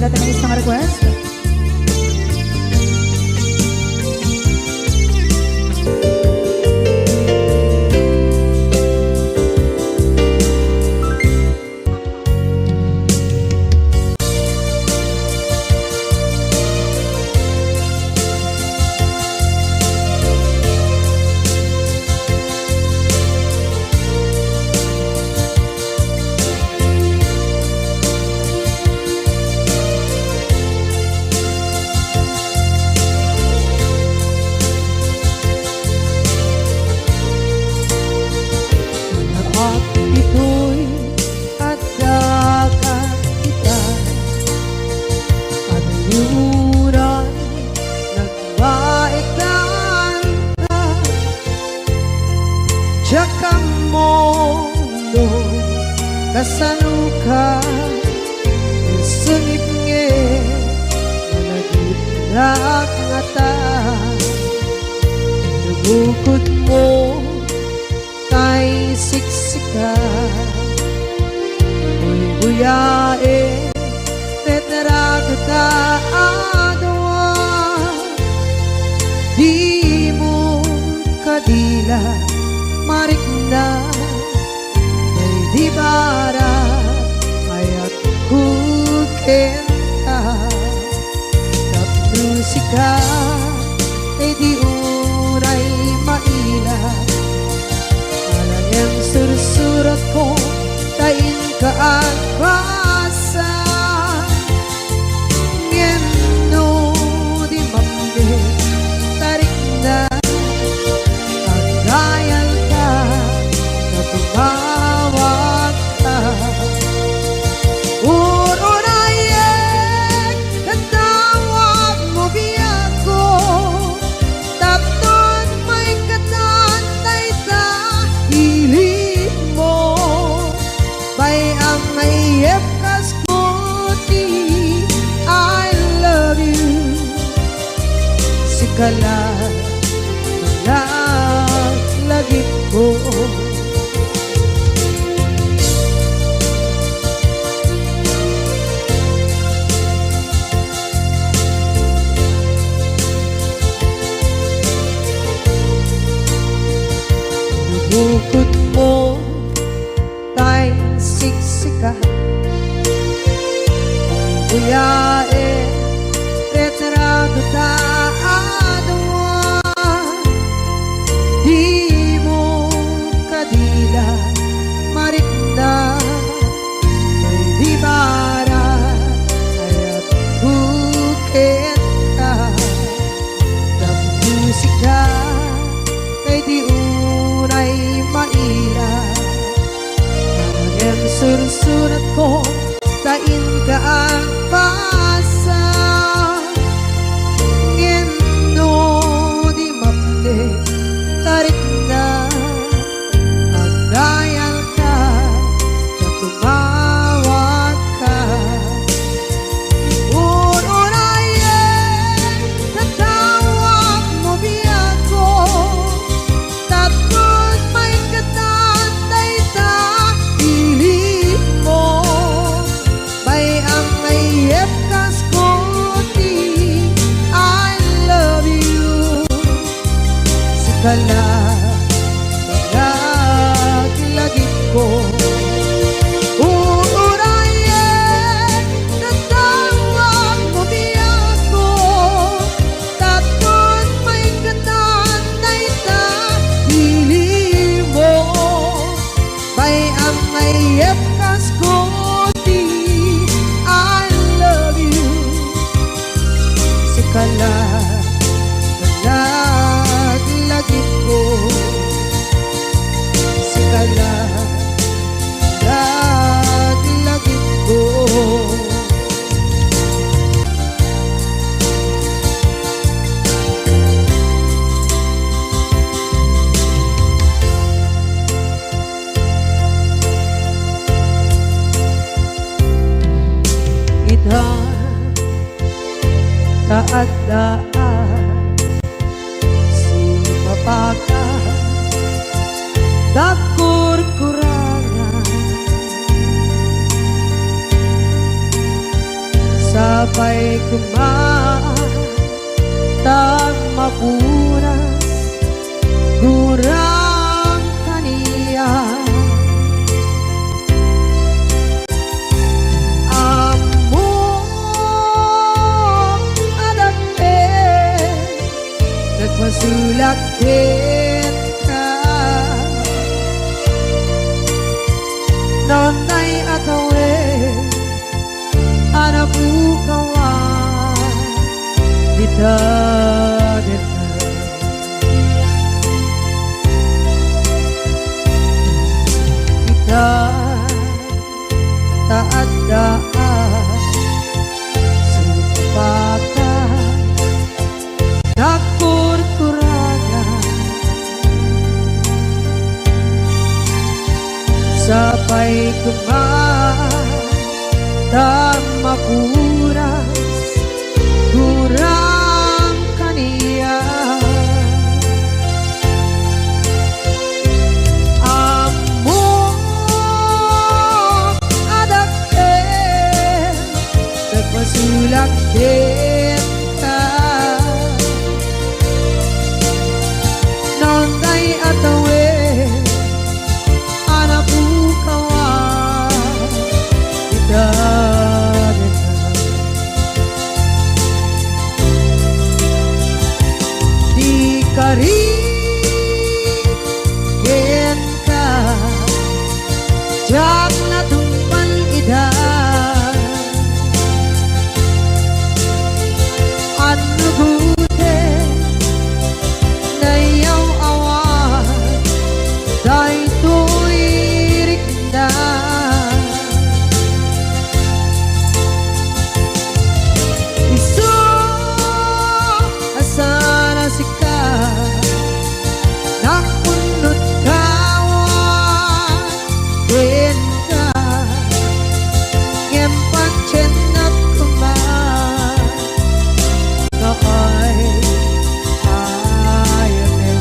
natin ang isang request. Kasaluka sungit nge managip na ngata nabukod mo kay siksika buyae tetrato ta adawa di mo kadila marikna di bara ayat kukenta kap musika di uray maila alam yang sursurat ko tain kaagpasa ngeno di mamde tarik na agayan ka natumawa kala lagi ko bukod mo tay siksika buyae retrado ta di mo kadila marikna may di bara ayat buketa ng musika kay di unay maila ang sursurat ko tain ka ang pasa ngeno di mapde tarik na agayal ka na tumawag ka unayen natawag mo biyak ko tapos may katantay sa pilit mo may ang mayep kaskoti I love you sikala lagi ko uurayan natawag mo biyak ko tapos may katantay sa hili mo may ang mayep kaskoti I love you sikala lagi ko sikala lagi ko idhan taadaan sumapaka dakur-kurangan sa sabay kumaan tag mapunas gurang kaniya nagmasulak ka noon ay atawin anak bukawan dita kita taat daan sumpakan nakurkuragan sabay kumaan tak mapuras gurang kaniya among adake nagmasulak kita noon ay atawin anak bukawan kita karigin ka jak na tumpan ida ano gute na yaw awan day tuirik na iso asana sika nakunod kawan din ka ngempang chenak kuman kakay ayatin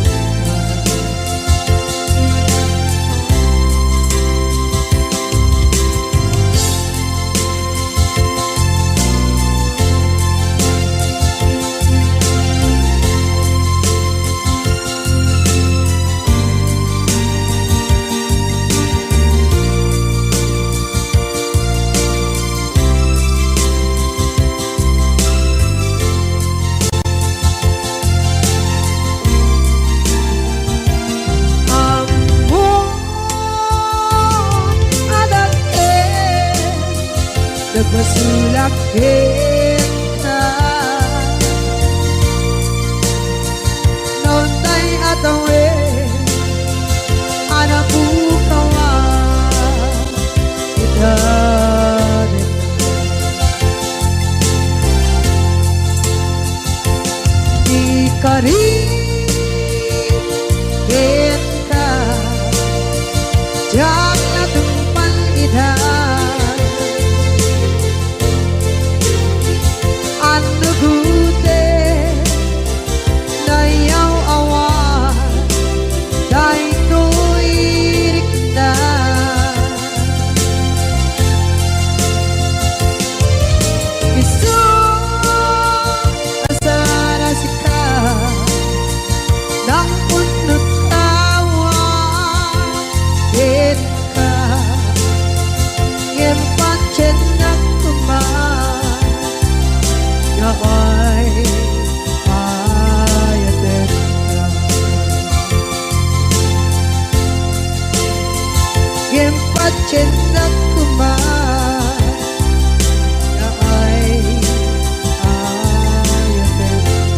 nagmasulak kita noon ay atawin anak bukawan kita di karigin ka jak na tumpan ida ano gute na yaw awan day tuirik na iso asana sika nang punot kawan din ka ngempang chenak kuman kakay ayatin ka ngempang chenak kuman kakay ayatin ka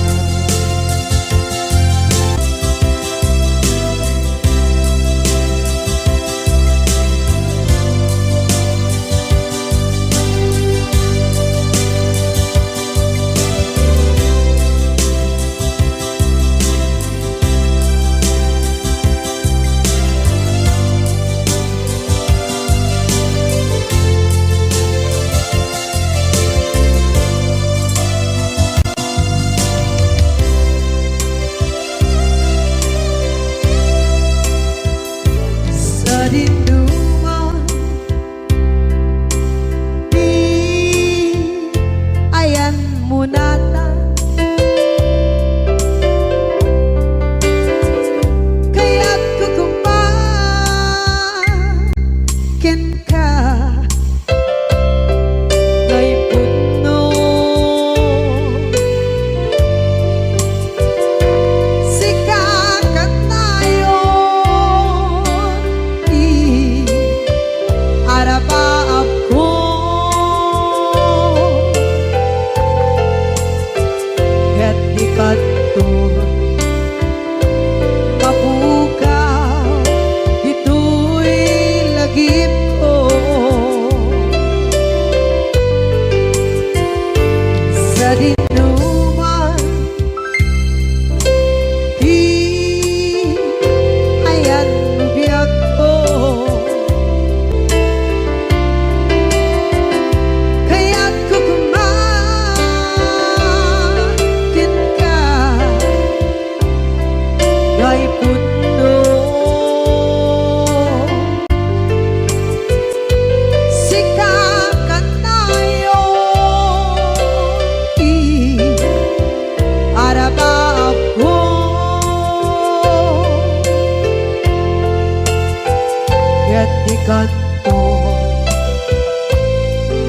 ket di kanton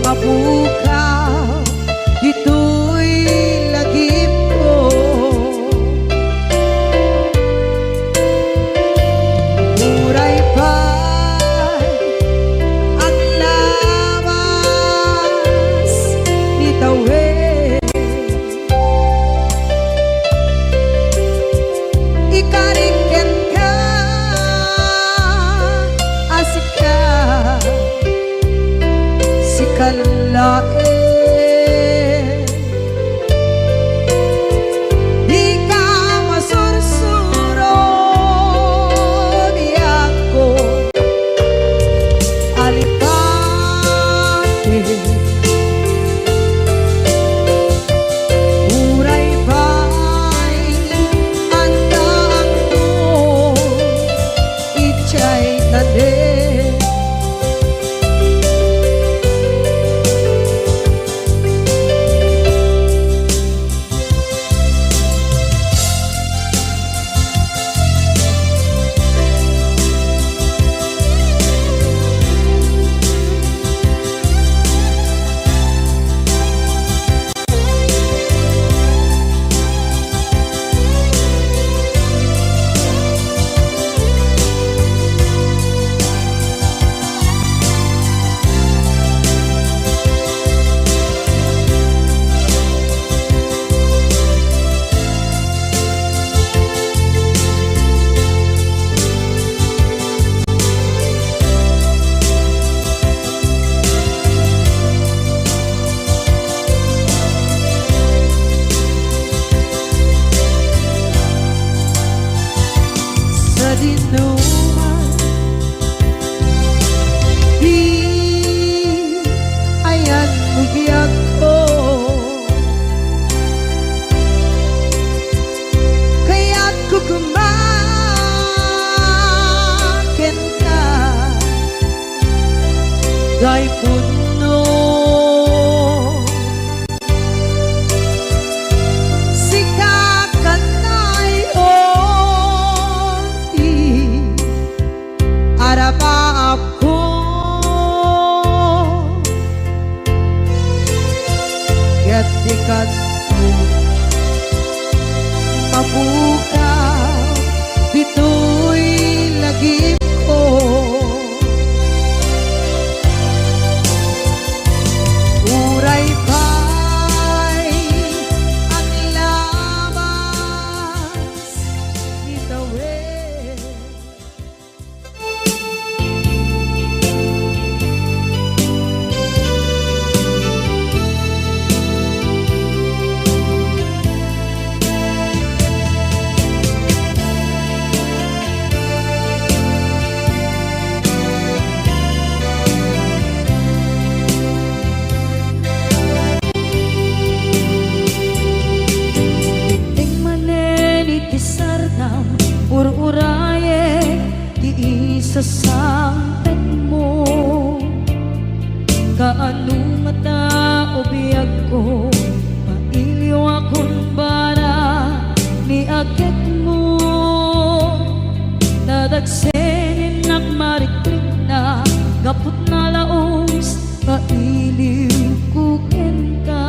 mabukaw dito'y lagip ko. Muray pa'y ang lawas ni tawid, ikariken ka asika si kalae. Dinuman di ayan bugyak ko, kaya't kukumakin ka gay puno maap ko ket di kanton mabukaw dito'y lagip ko. Uray pa'y ang lawas ni tawid, ur-uraye di isa sampet mo, kaano mata ubiyag ko, mailiw akong bara ni agit mo, nadagsenin nagmarikrik na gapot na laos, mailiw kukin ka,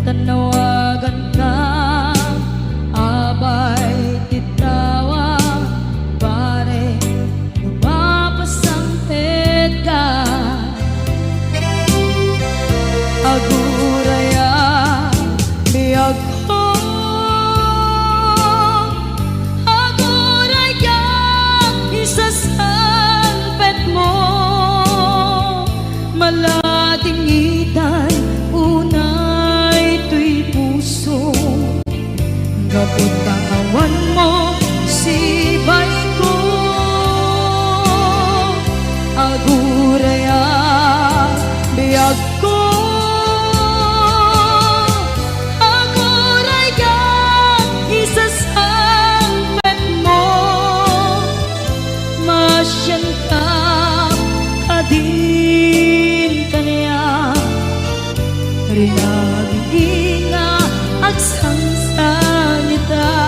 tanawagan ka abay titawa pare lumapasang tedga aguraya biyag ko aguraya isasalpet mo malating itay unay tuy puso kapot kawan mo si bay ko aguraya biyag ko aguraya isasampet mo masyan ka kadin kaniya rinaging nga agsang salita.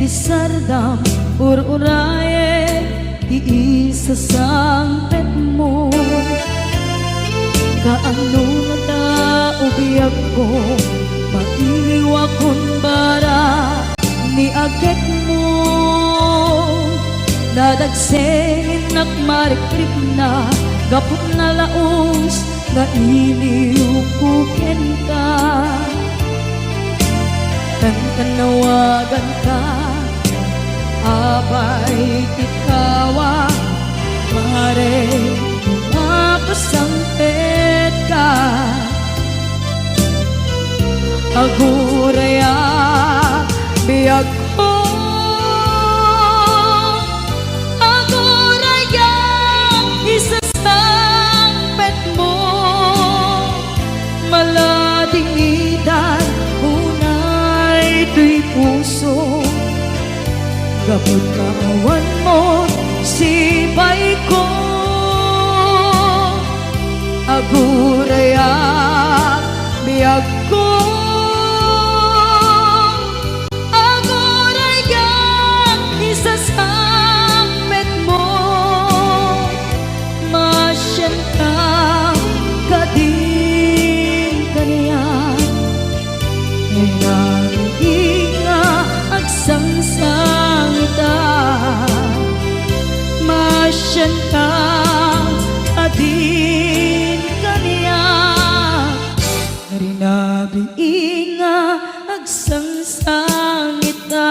ti sardam ur-uraye ti isa sangpet mo. Kaano na ta ubiyag ko maiwa kon bara ni agek mo. Dadagsengin nakmarikrip na gapot na laos nga iniupukin ka. Tanawagan ka abay tikawa mare mapasampet ka. Aguraya biyag ko, aguraya isasampet mo. Maladingitan unay tuy puso gapot maawan mo sipay ko. Aguraya biyag ko, aguraya isasampet mo. Masyan ka kadin kaniya inga agsangsangita. Masyan ka adin kaniya rinabi inga agsangsangita.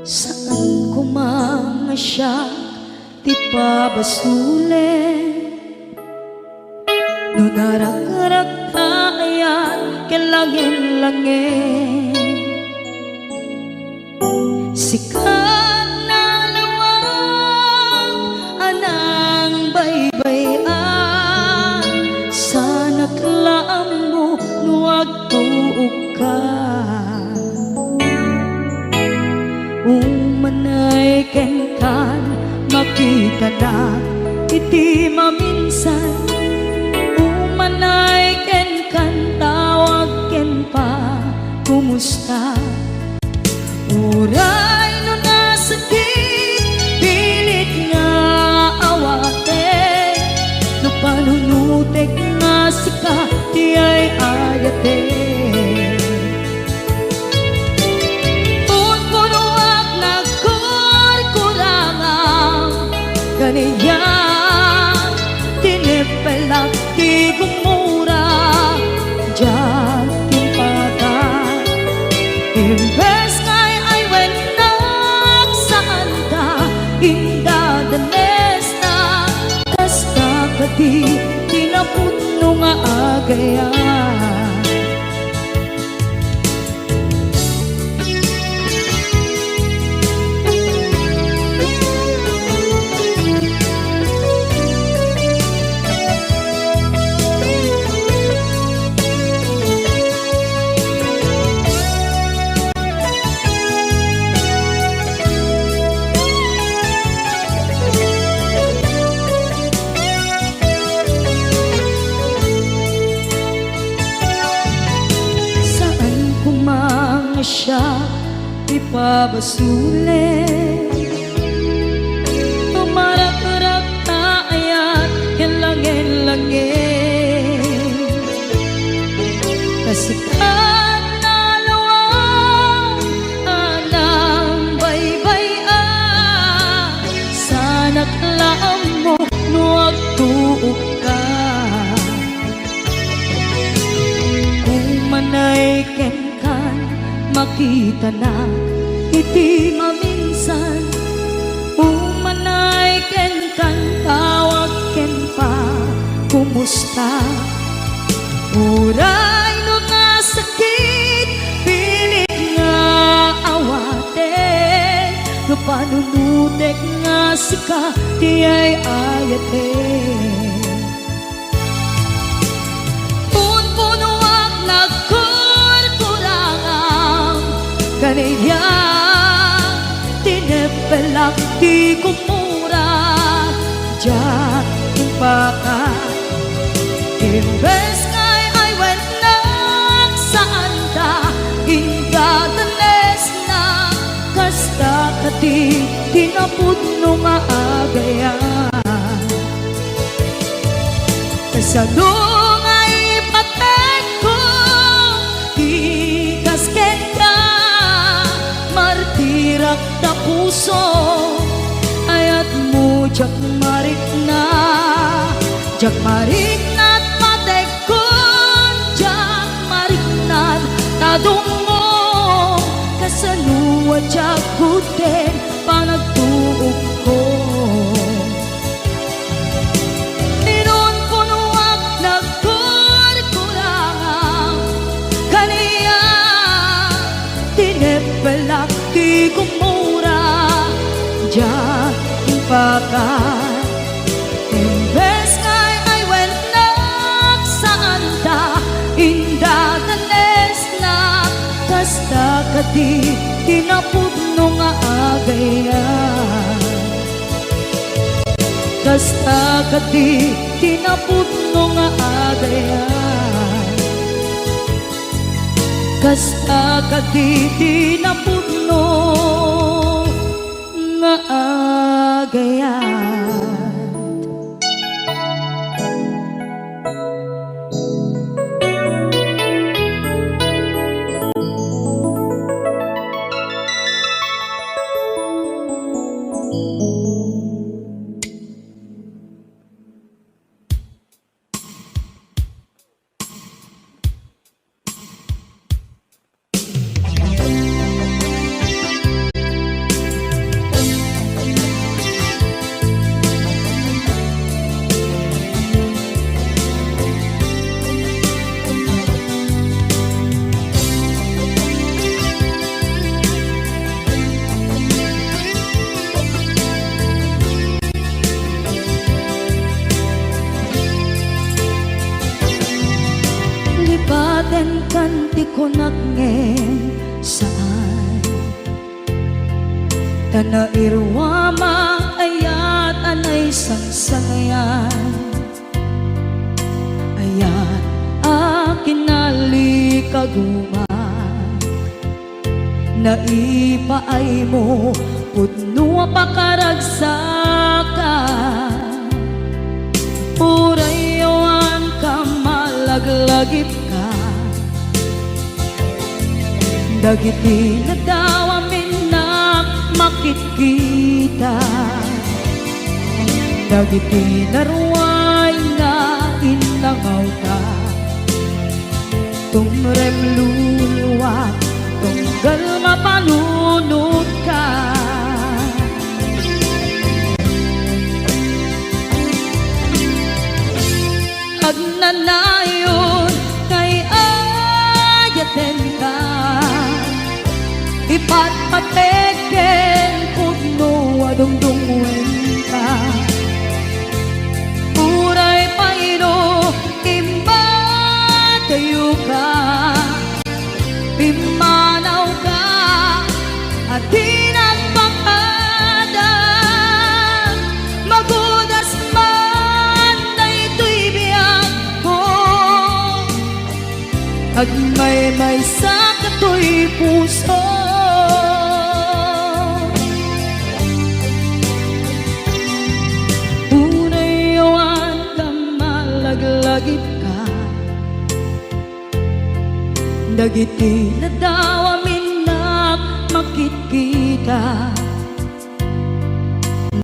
Saan ko mga siya ti pabasulen no narak-arak tayan kelangin-langin. Sikat na lawang anang baybayan sa naklaan mo nuwag tuog ka. Umanay ken kan makita na iti maminsan. Umanay ken kan tawag ken pa kumusta. Uray no nasakit pilit nga awate no panunutek nga sika di ay ayate. Kaniya tinipelak di gumura diyan timpata. Imbes ngay ay wenak saan ka indadanes na kasta kadi tinaputno nga agayan. Siya ipabasulen tumarak-rak tayan kelangin-langin. Kasikat na lawang anang baybayan sa naklaan mo nuwag tuog ka. Umanay ken makita na iti maminsan. masan umanay ken kan tawag ken pa kumusta uray no nga sakit pilit nga awaten no panunutek nga sika di ay ayaten punpunuak nagkurkurangang kaniya tinepelak di kumura diyan baka imbes ngay ay wenak saan ta ingadanes na kasta kati tinapod no nga agayan kasadong ay patag ko ikasken ka martirak na puso ayat mo jak marik na jak marik na patag ko jak marik na tadungo kasaluwa jak kuten panagtuog ko inon punuak nagkurkurang kaniya tinepelak di kumura diyan pakat imbes ngay ay wenak saan ta indadanes na kasta kati tinapod no nga agayan kasta kati tinapod no nga agayan kasta kati tinapod no nga agayan lipaten kanti ko nagngem saan tana irwama ayat anay sangsangayan ayat akin nalikaguma naipaay mo pudno pakaragsakan urayawan ka malaglagip ka dagiti na daw amin na makikita dagiti naruay na inlangaw ka tumrem luluwa tunggal mapanunod ka agnanayon kay ayaten ka ipatpateken pudno adungdungwen ka uray paino imba tayo ka pimanaw ka at tinagpakadan magudas man na ito'y biyak ko at may sa kato'y puso unayawan ka malaglagip ka dagiti na daw amin na makikita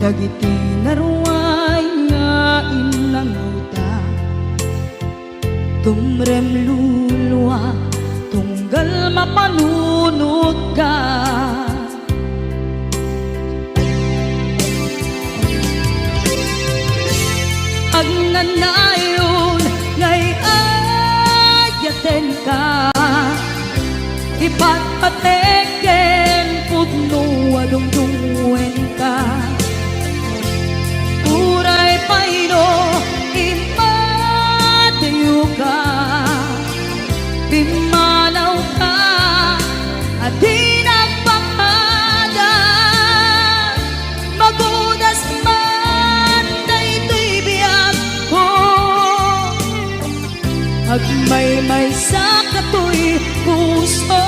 dagiti naruay nga inlangaw ta tumrem luluwa tunggal mapanunod ka Agnanayon ngay ayaten ka ipatpateken pudno adungdungen ka uray payno imatayo ka pimanaw ka at di nagpapala magudas man daytoy biyag ko agmay-may sa katoy puso.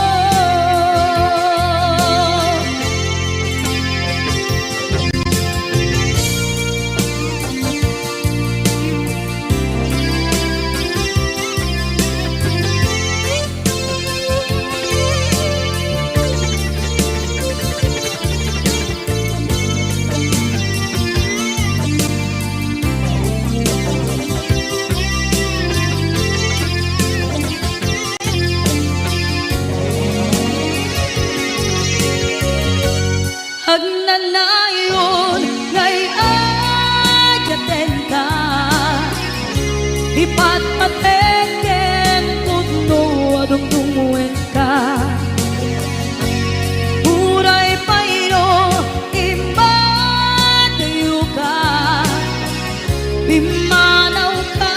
Agnanayon ngay ayaten ka ipatpateken pudno adungdungen ka uray payno imatayo ka pimanaw ka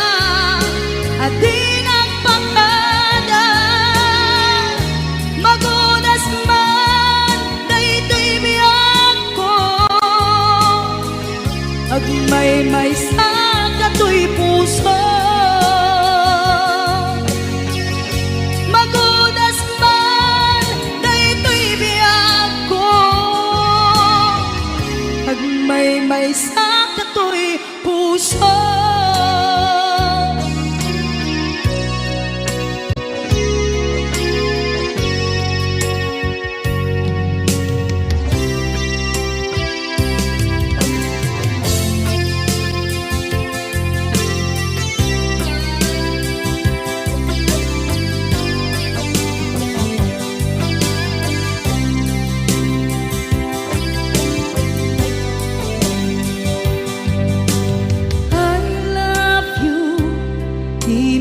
at di nagpakada magudas man daytoy biyag agmay-may sa katoy puso magudas man daytoy biyag ko agmay-may sa katoy puso.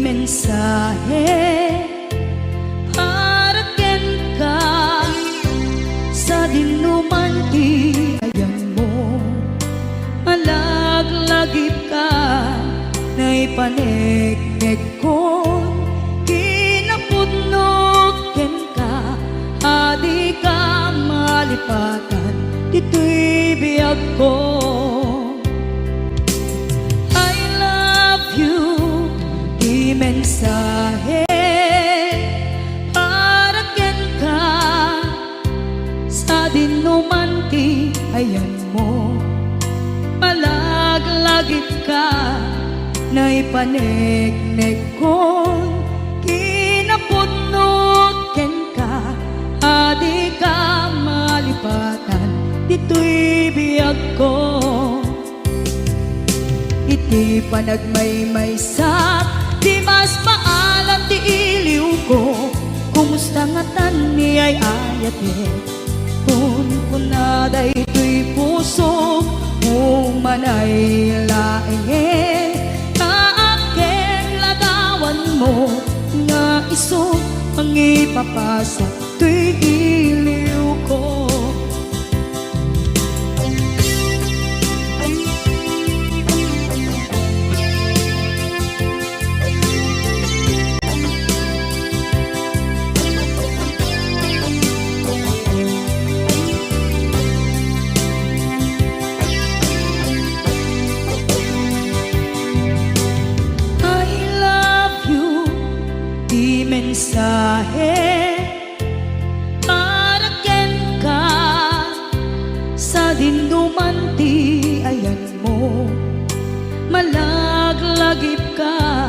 Mensahe para ken ka sa dinuman ti ayan mo malaglagip ka na'y paneknek kon kinapudnot ken ka adi ka malipatan dito'y biyag ko. Mensahe para ken ka sa dinuman ti ayan mo malaglagip ka na'y paneknek kon kinapudnot ken ka adi ka malipatan dito'y biyag ko iti panagmay-maysak di mas maalam ti iliw ko kumusta nga tan ni ay ayate kun na daytoy puso umanay laeng kaaken lagawan mo nga iso ang ipapasa tuy iliw ko. Mensahe para ken ka sa dinuman ti ayan mo malaglagip ka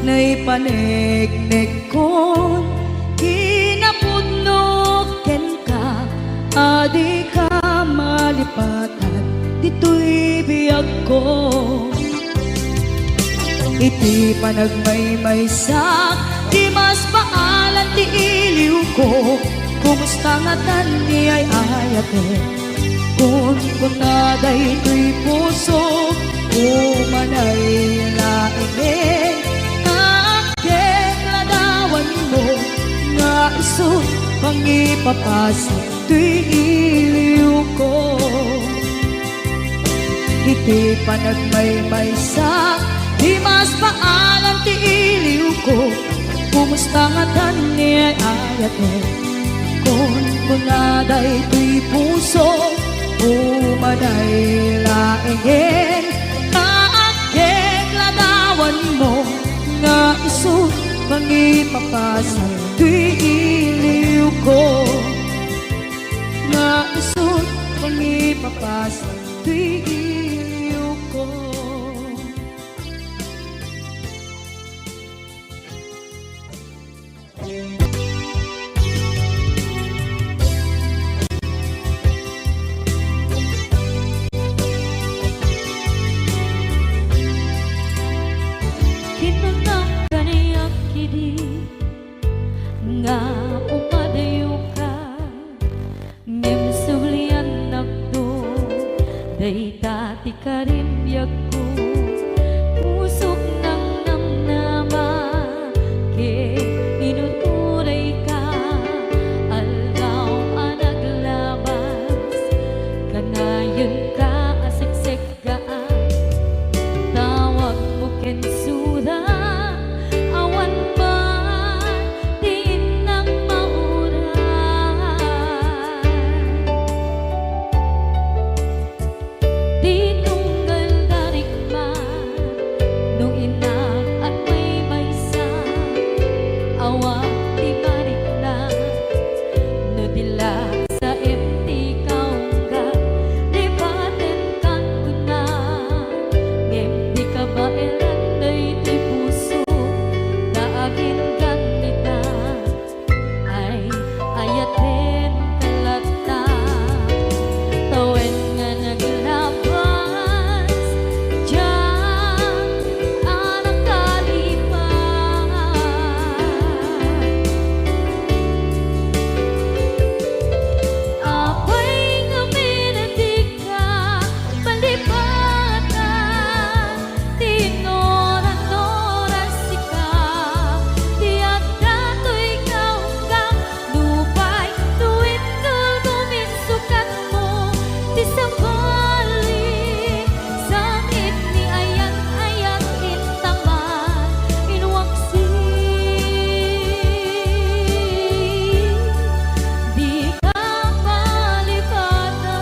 na'y paneknek kon kinapudnot ken ka adi ka malipatan dito'y biyag ko iti panagmay-maysak di mas maalan ti iliw ko kumusta nga tan ni ay ayate kun na daytoy puso umanay pangipapasa tuy iliw ko. Iti panagmaymaysa di mas paalan ti iliw ko. Kumusta nga tan ni ay ayate kon kunaday tuy puso umaday laengen kaageng ladawan mo nga isu pangipapasa tuy iliw ko. Nga isu pangipapasa tuy iliw ko. Kinunang kaniyak kidi nga upadayo ka ngem sublian nakdo day tati karimyak ko pusok ng namnama ke inuturay ka aldaw anaglabas kanayon ka asiksik gaan tawag mo kensuda awan man din ng mauran di tunggal darikman nung inag at may maysa awang di marik na no dila sa empty kaungga lipaten kan kuna ngem di ka ba elanday ti puso daagin kanita ay ayaten kalata tawen nga naglabas diyan anak kalipan apay nga minatig ka palipatan tinoran-noras ka tiyak dato'y kaunggang lupay tuwid guminsukat mo ti sabali sangit ni ayan-ayan intaman inwaksi di ka palipatan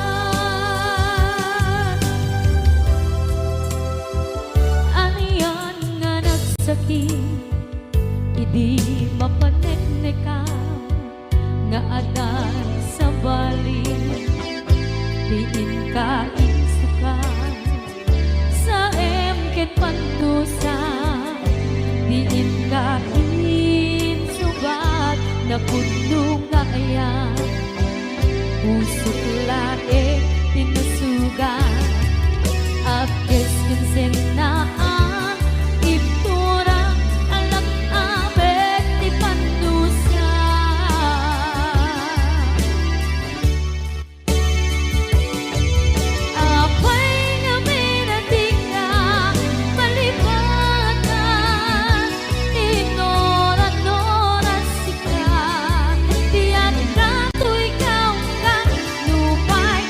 aniyan nga nagsakit idi mapaneknekan nga adan sa bali diin ka insukan sa emket pantusa diin ka insubat na puno nga ayan usok lae tinusugan apkes kinsenaan ipturang alak abet ti pandusa apay nga minatig ka palipatan tinoran-noras ka tiyan ka tuy kaunggan lupay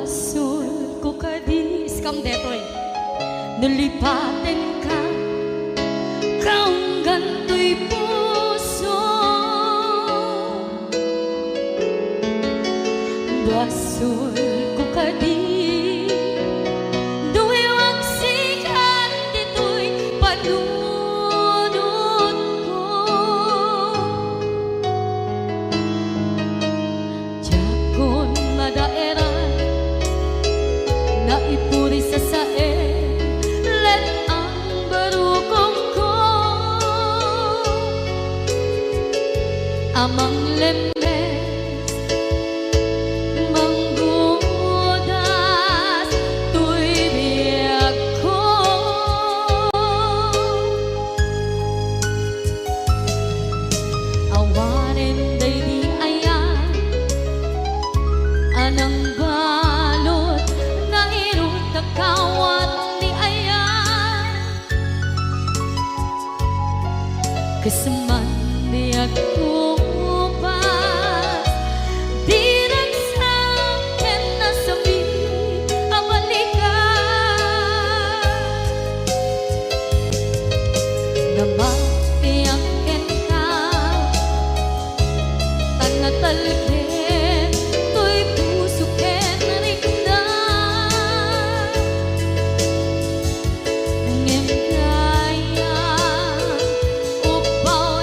Basul ko kadis kam detoy nalipaten ka kaung ganto'y puso. Basul ko kadis duwewang sikat dito'y panunod ko. Jakon madaeran naipuri sa sae let ang barukong ko amang lemes manggudas tuy biyag ko. Awanen day di ayan anang balot na irot kakawat ni ayan kasaman di ako pas di nagsakin na sabi ang balikan na makiyakin ka tanatalkin to'y pusukin rikna ngem kaya upaw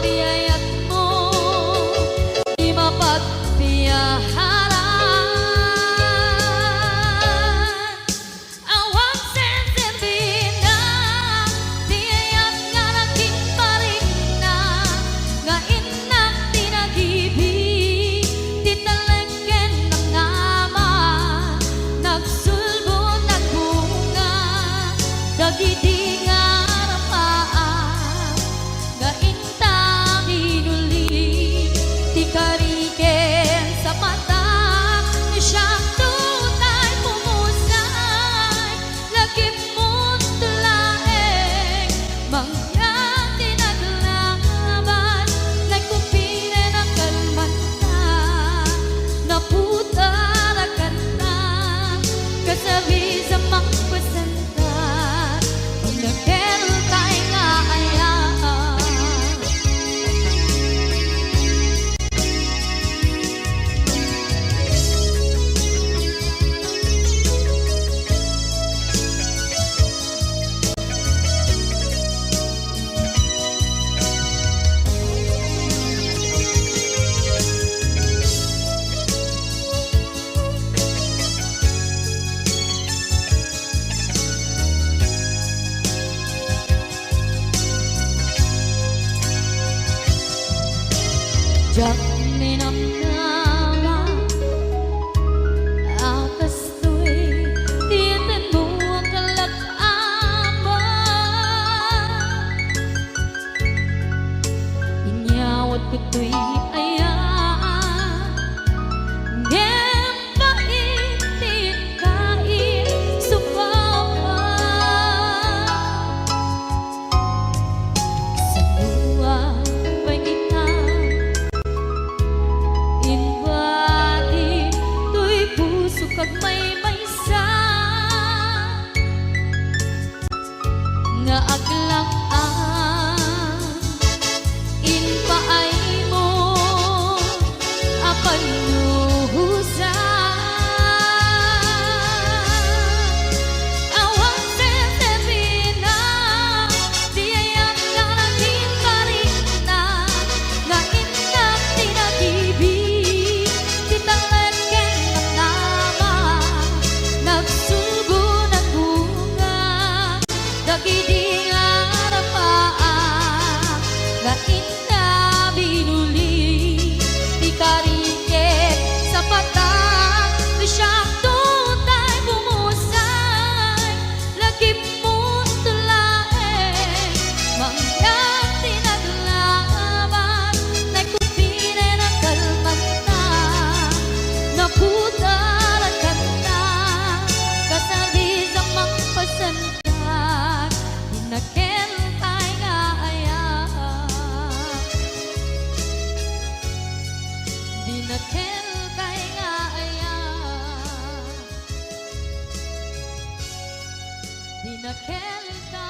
nakailan ka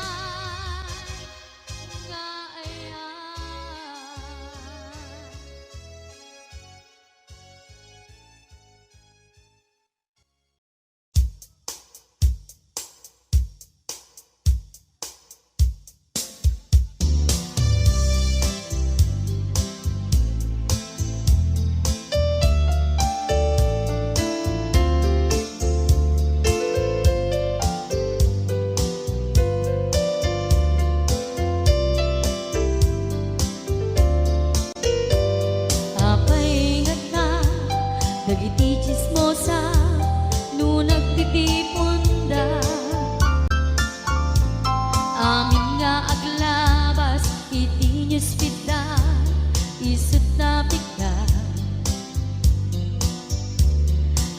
nga ayan. Papaingat ka, dagiti chismosa, no nagtitipunda. Amin nga aglabas, iti newsfeed isut na pika.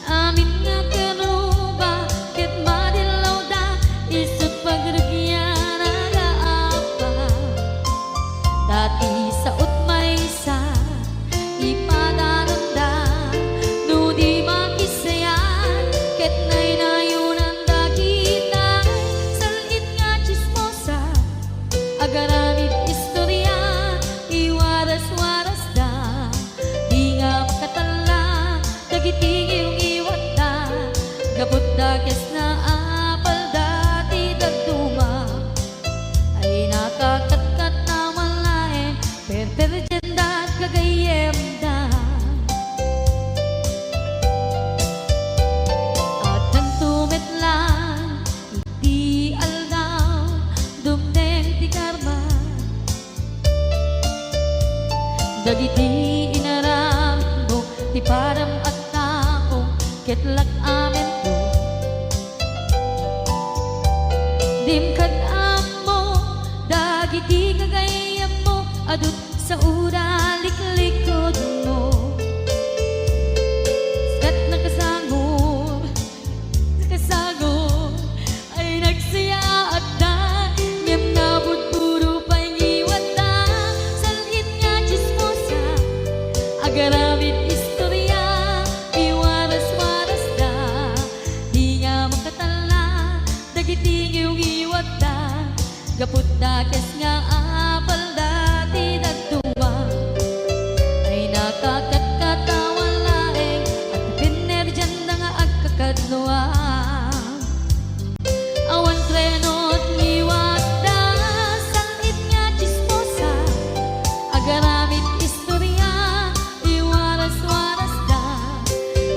Amin nga karuba, ket madilaw da, isut pagrugyan aga-apa. Dati sa utmaysa, ipadananda, no di makisayan, ket naynayunan da kita. Salit nga chismosa, agaramid istorya, iwaras-waras da, di nga makatala, dagiti iyong iwat da, gabot da kes na apal dati dagduma, ay nakakatkat na malain, perperjanda at kagayem da. At nang tumetlan, iti aldaw, dumdeng ti karma, dagiti inaram mo, ti param at tao, ketlak amen ko. Dimkad amo, dagiti kagayam mo, adut sa uraliklikod mo. Skat nakasagor, ay nagsaya at da, ngem nabot puro pangiwat da. Salit nga chismosa, agaramid istorya, iwaras-waras da, di nga makatala, dagiti iyong iwat da, gapot da kes nga apal dati dagduma, ay nakakatkatawa laeng, at pinerjan na nga agkakadloa. Awan trenot ngiwat da, salit nga chismosa, agaramid istorya, iwaras-waras da,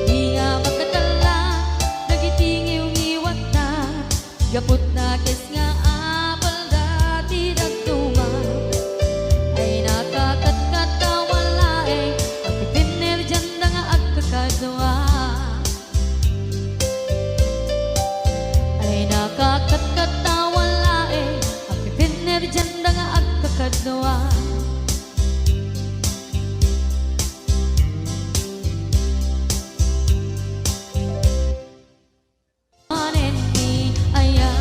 di nga makatala, dagiti iyong iwat da, gapot na kes nga apal dati dagduma, ay nakakatkatawa laeng, at pinerjan na nga agkakadloa. Ay nakakatkatawa laeng, at pinerjan na nga agkakadloa. Manen ni ayan.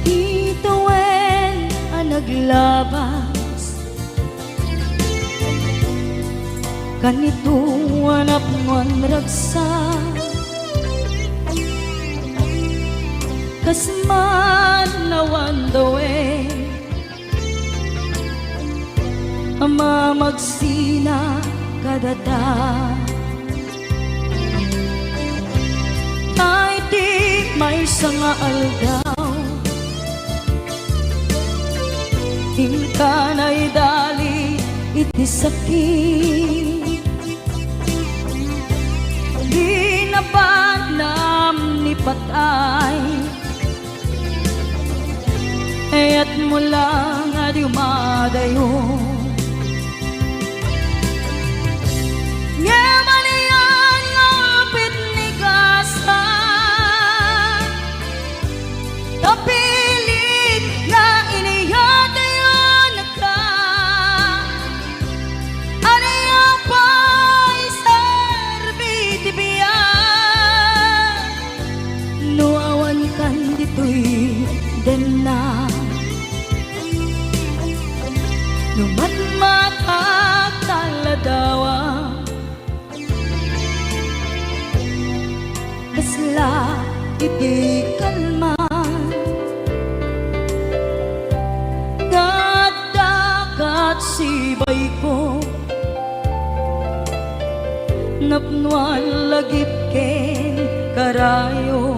Ituwen ang naglabas, kanito anak mon ragsa, kasman nawan dawe, ama magsina kadata. Ay di may sanga aldaw, hingkanay dali iti sakit, di na ba nam ni patay, ayat mo lang at umadayo. napnuan lagip ken karayo.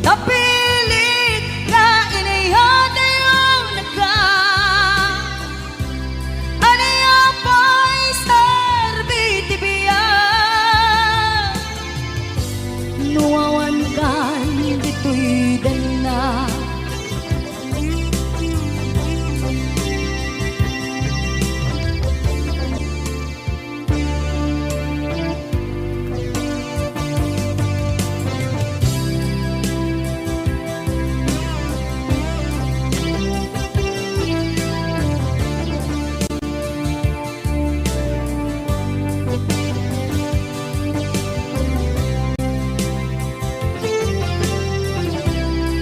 Napilit na inayada yung naga Aniya pa'y sarbitibiya Nuawan kan dito'y dana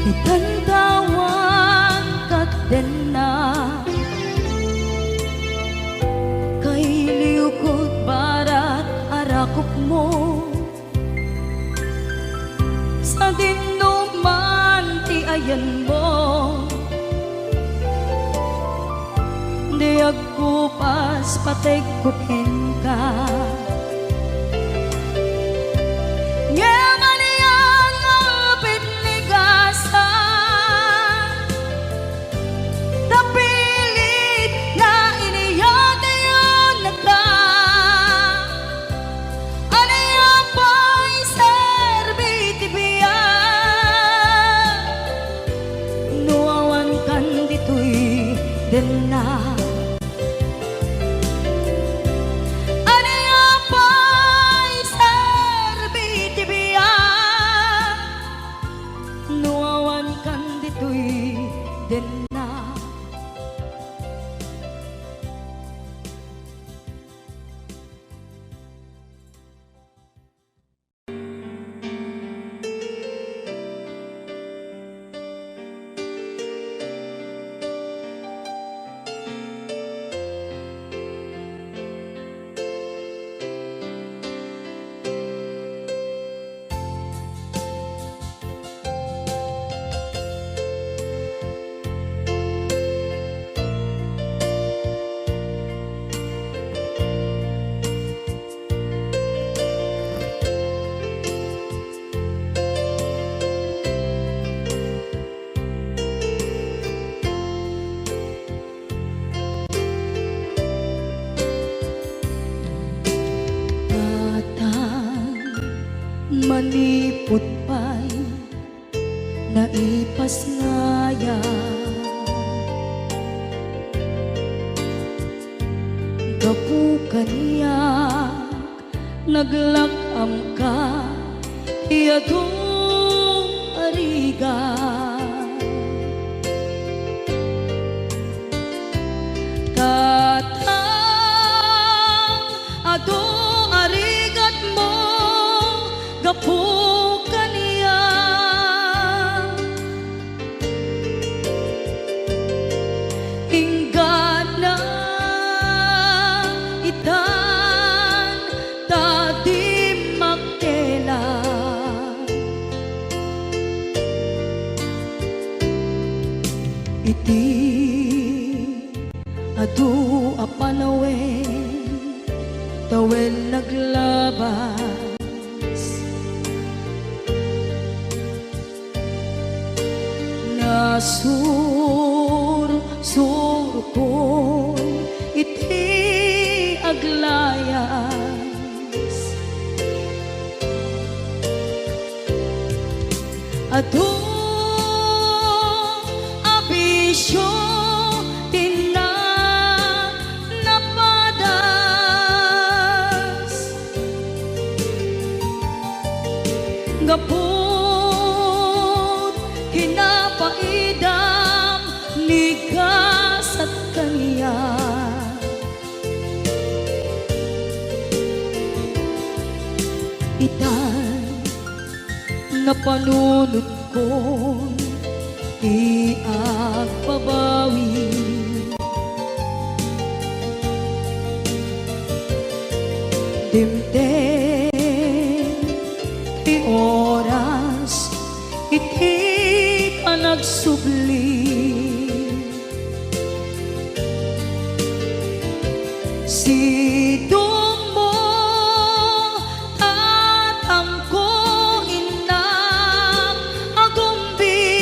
Itantawan kat din na Kay liukot barat arakop mo Sa dinuman ti ayan mo Di agkupas patay kupin ka din na Aniya pa'y sarbitibiya Nuawan kan dito'y din na Manipot pa'y naipas ngaya Gapu kaniyak naglakam ka Iyadong ariga Katang ado arigat mo Gapu kaniya Inggan na itan tadi makela Iti adu apanawen Tawel naglabas Sur ko iti aglayas Ado abisyo tina napadas Gapot kinapaidam nigas at kaniya Itan na panunod ko iagpabawi Dimden ti oras iti ka na panagsubli. Sidong mo tatangko inang agumbi.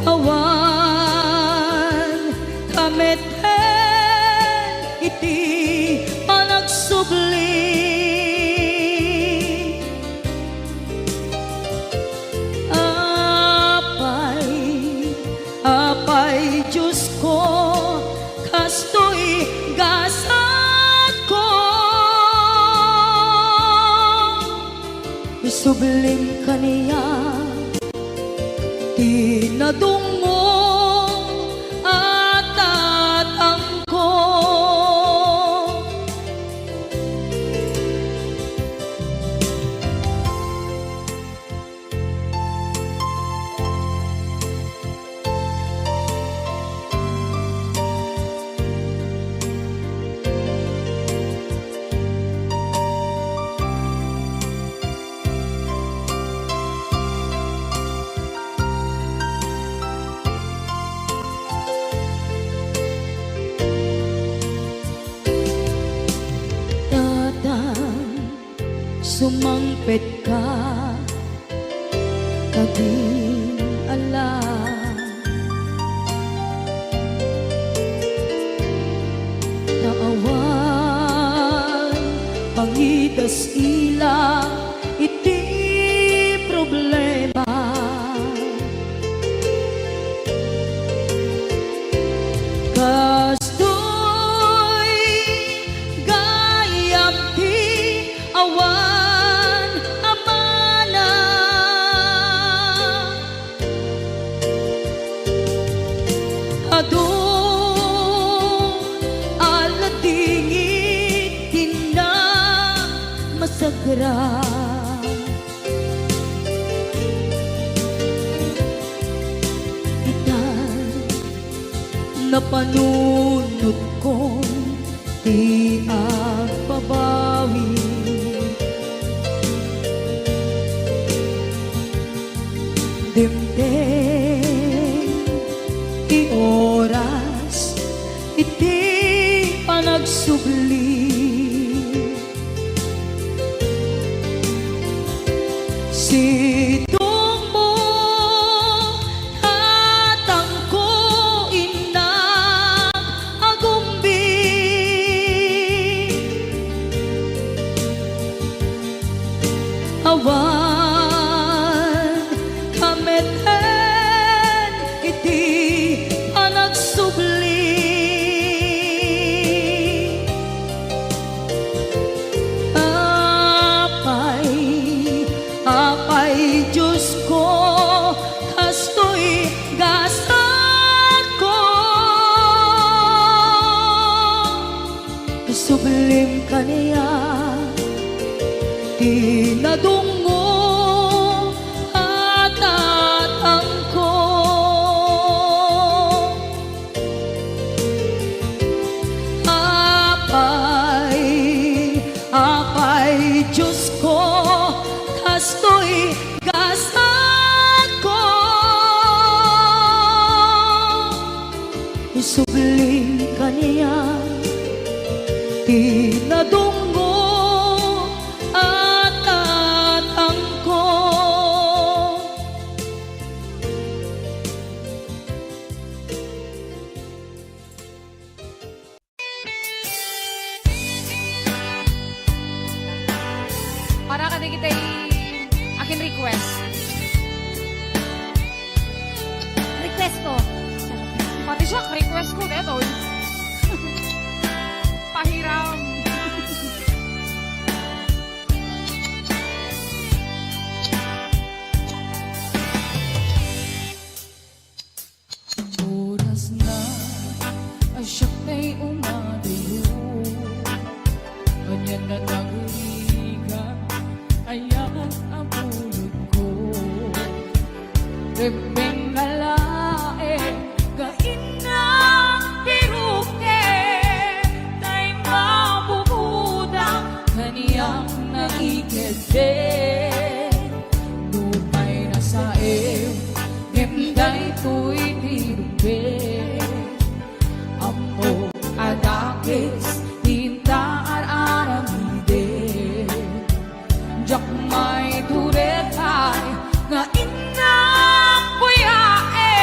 Awan kameten iti panagsubli. Apay Diyos ko, kastoy gasat ko. Isublim ka niya, tinadungo at tatangko. Sumangpet ka, kabing alam, naawan, pangitas ila, iti problema. Kastoy gayam ti awan, aladingit tina masagra. Itan napanunod kong di agbabawi. Dimdem ti oras iti panagsubli. Sidong mo tatangko inang agumbi. Awan kameten iti panagsubli. Apay Diyos ko, kastoy gasat ko. Isublim ka niya, tinadungo at tatangko. Apay Diyos ko, kastoy gasat ko. Isublim ka niya, tinadungo at tatangko. Para ka kita akin request. Request ko. Pati siya, request ko dito. Pahiram. Oras na ay siyak na'y umadayo. Ganyan na nagurigan, ayan ang pulot ko. Rebeng alae, gain na piruke, tay mabubudang kaniyang ikede Lumay na sa Himday to'y dirube Amo adakis Tintaan aramide Jak may turetay Nga inang buyae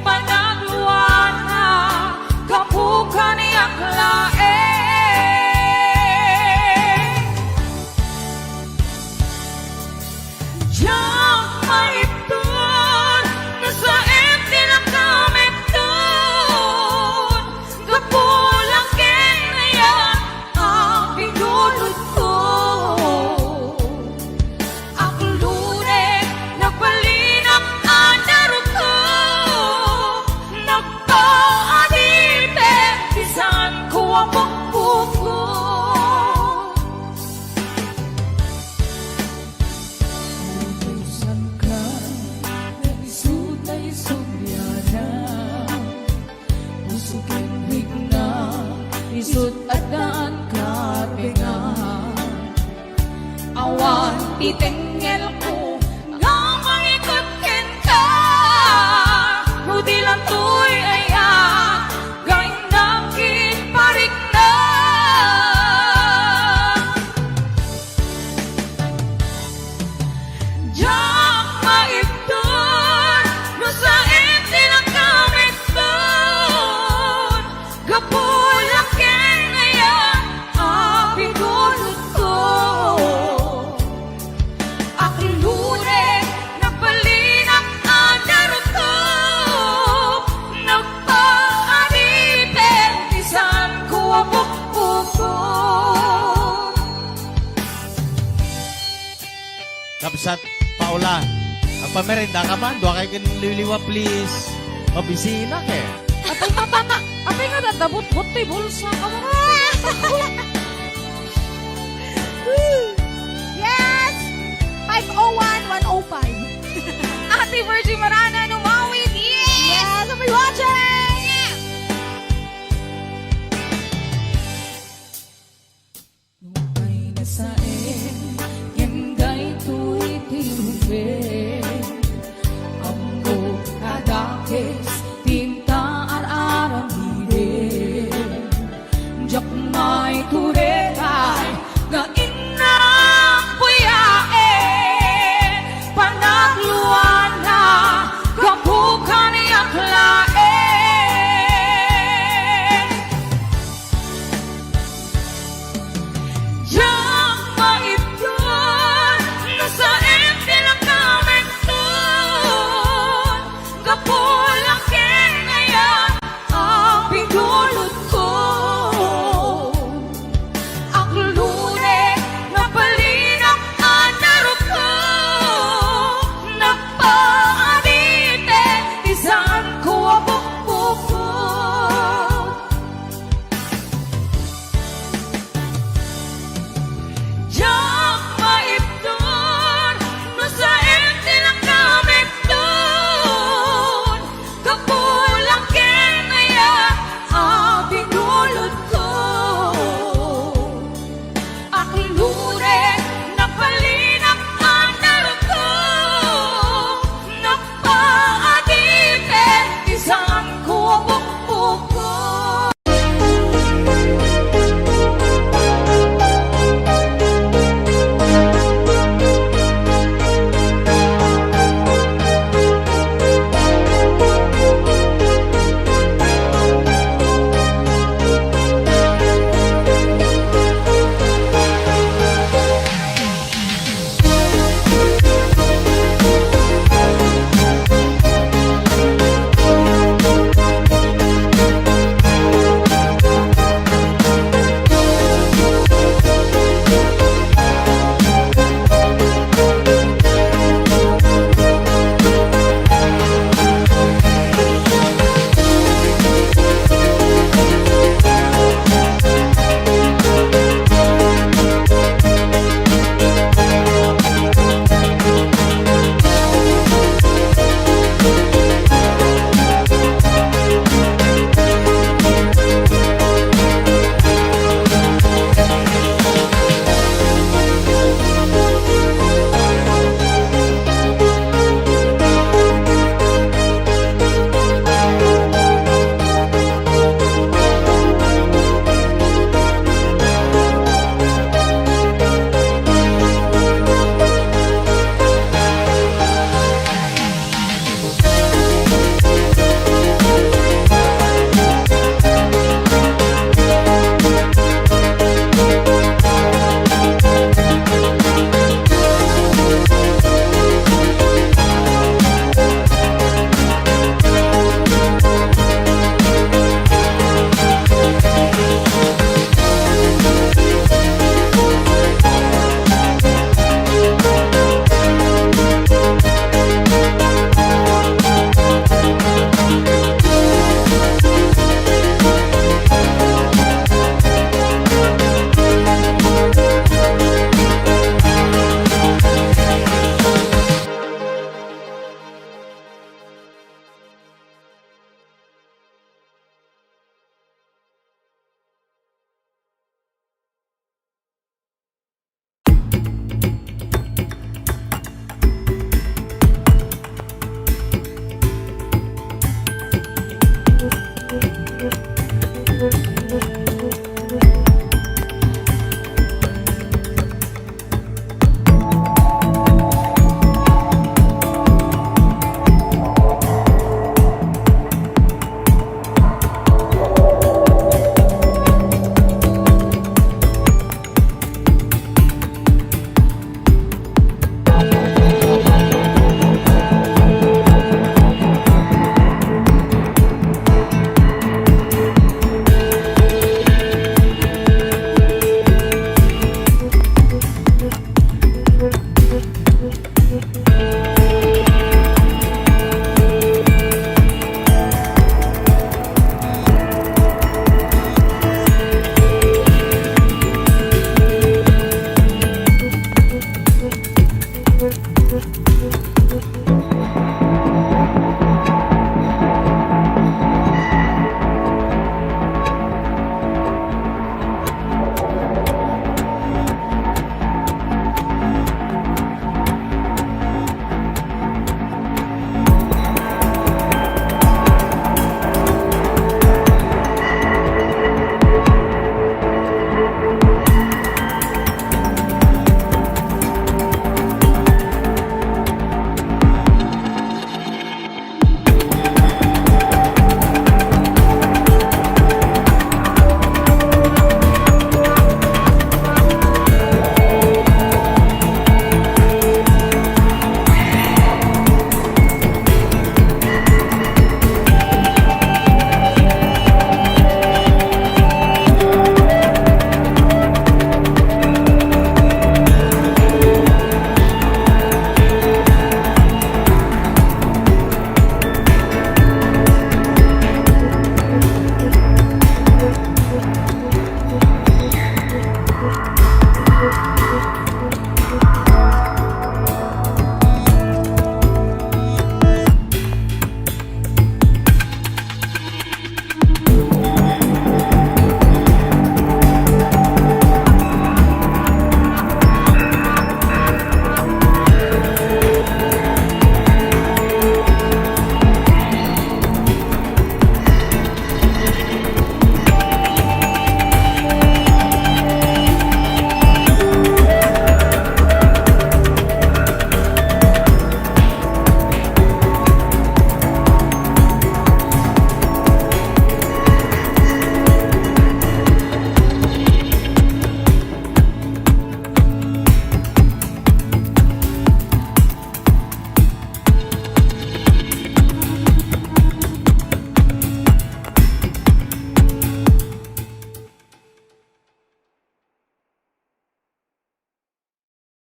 Panagluana Kapukan niyak lae Jak may tun Nasa tinakamit tun Kapulang kinaya Ang pinulot ko Ang lune Nagpalinang anarot ko Nagpaadite Bisan ko ang pagpupo Utusan ka Naisud na isubyana Usukin higna Isud adan ka pinga Awan titengel ko Nga mangikotkin ka Hudi lang to'y ayan Gaing nakit parik na Jak maipton Nasa lang kamit ton Gapulak kinaya Ang pinulot ko Aklune Nagpalinang anarot ko Nagpaanite Isan ko ang bukbuko Kapsat, Paula, ang pamerenda ka man, doon kayo liliwa, please. Mabisina ka eh. Apay matana. Apay nga dadabot-bot to'y bulsa ka mo. Yes! 501-105. Ate Virgie Marana, numawin. Yes! Yes, I'll be watching! Lumay na sa